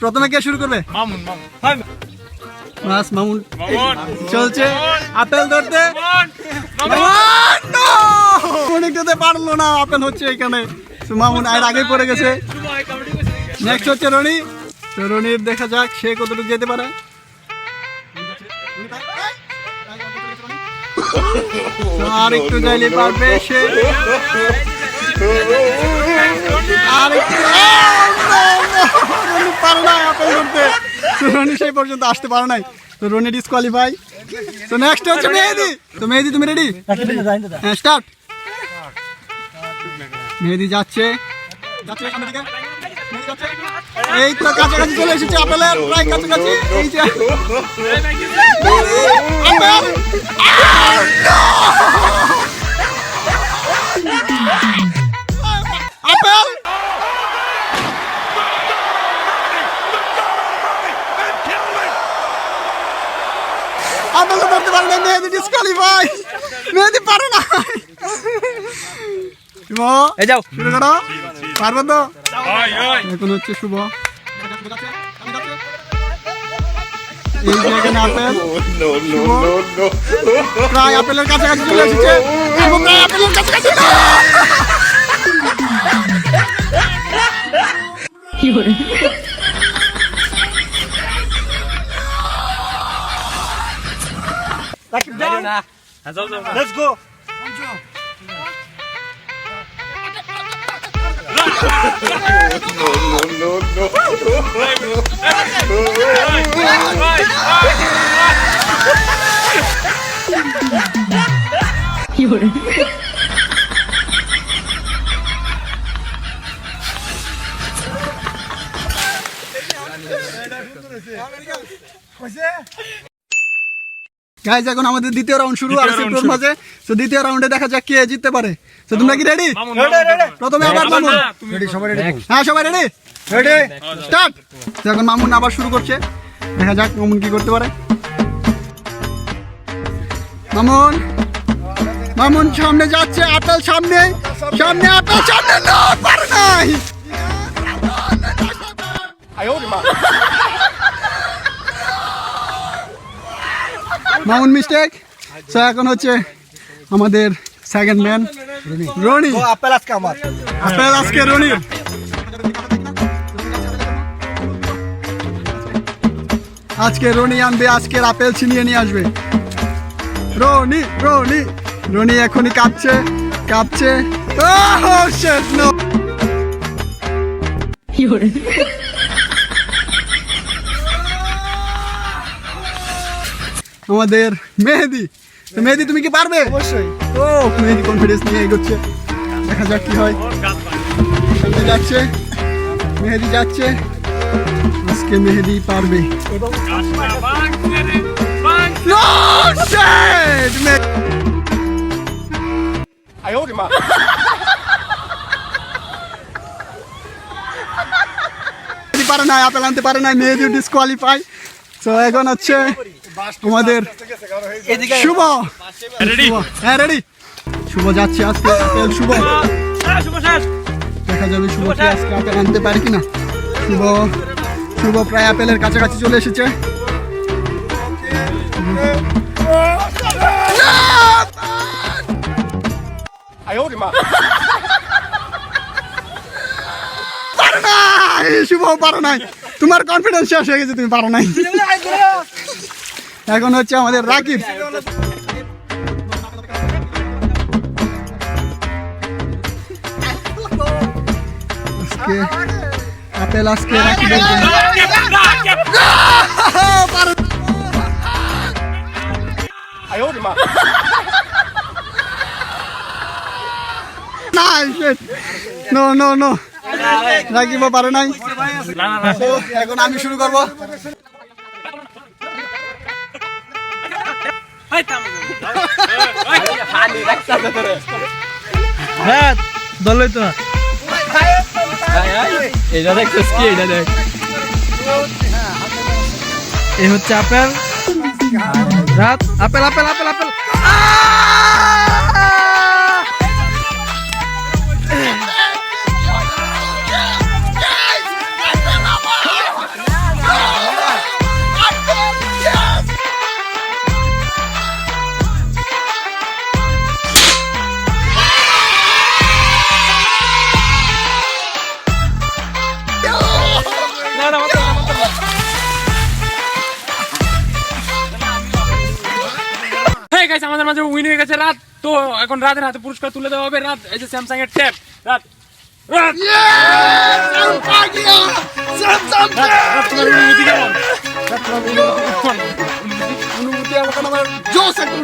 প্রথমে কে শুরু করবে? মামুন মামুন চলছে আপেল ধরতে, অনেকটাতে পারলো না, আপেল হচ্ছে এখানে। মামুন আর আগে পড়ে গেছে। নেক্সট হচ্ছে রনি। তো রনির দেখা যাক সে কতটুকু যেতে পারে। আর একটু যাইলে পারবে সে, আর একটু পারে না আপেল ধরতে। রনি সেই পর্যন্ত আসতে পারে নাই, তো রনি ডিসকোয়ালিফাই। তো নেক্সট হচ্ছে মেহেদি। তো মেহেদি তুমি রেডি? হ্যাঁ, স্টার্ট। মেহেদি যাচ্ছে, এই তো কাছাকাছি চলে এসেছে আপেলের, প্রায় কাছাকাছি। এই যে আপেল, আপেল ধরতে পারে না, মেহেদি ডিসকোয়ালিফাই। মেহেদি পারে না। শুভ শুরু করো, পারবো তো? এখন হচ্ছে শুভ, এই যে এখানে আপেল, প্রায় আপেলের কাছাকাছি চলে এসেছে, প্রায় আপেলের কাছাকাছি। Let's go. No. গাইস, এখন আমাদের দ্বিতীয় রাউন্ড শুরু আছে তোর মাঝে। তো দ্বিতীয় রাউন্ডে দেখা যাক কে জিততে পারে। তো তোমরা কি রেডি? প্রথমে আবার মামুন। হ্যাঁ, সবাই রেডি? স্টার্ট। তো এখন মামুন আবার শুরু করছে, দেখা যাক মামুন কি করতে পারে। মামুন সামনে যাচ্ছে, আপেল সামনে আপেল সামনে, না পারে নাই। মামুন মিস্টেক। তো এখন হচ্ছে আমাদের সেকেন্ড ম্যান রনি। আপেল আজকে আমার, আপেল আজকে রনি। আজকে রনি আনবে, আজকের আপেল ছিনিয়ে নিয়ে আসবে। রনি এখনই কাঁপছে। আমাদের মেহেদি। তো মেহেদি তুমি কি পারবে? অবশ্যই। ও, মেহেদি কনফিডেন্স নিয়ে এগোচ্ছে, দেখা যাক কি হয়। মেহেদি যাচ্ছে, আজকে মেহেদি পারবে। পারে না, আপেল আনতে পারে না, মেহেদি ডিসকোয়ালিফাই। তো এখন হচ্ছে আমাদের শুভ। হ্যাঁ, রেডি। শুভ যাচ্ছে আজকে আপেল। শুভ দেখা যাবে শুভ কি আজকে আপেল আনতে পারে কিনা। শুভ প্রায় আপেলের কাছাকাছি চলে এসেছে। শুভ পারো নাই, তোমার কনফিডেন্স শেষ হয়ে গেছে, তুমি পারো নাই। এখন হচ্ছে আমাদের রাকিব। আপেল আজকে রাকিবের জন্য। নো, রাকিবও পারে নাই। এখন আমি শুরু করবো। হ্যাঁ, দলই তো এটা দেখছিস কি? এটা দেখ, এই হচ্ছে আপেল। আপেল Hey guys, আমাদের মাঝে উইন হয়ে গেছে রাত। তো এখন রাতের হাতে পুরস্কার তুলে দেওয়া হবে। রাত এই যে স্যামসাং এর ট্যাব। রাত রাত তোমার অনুমতি কেমন? অনুমতি আমার জোস একটা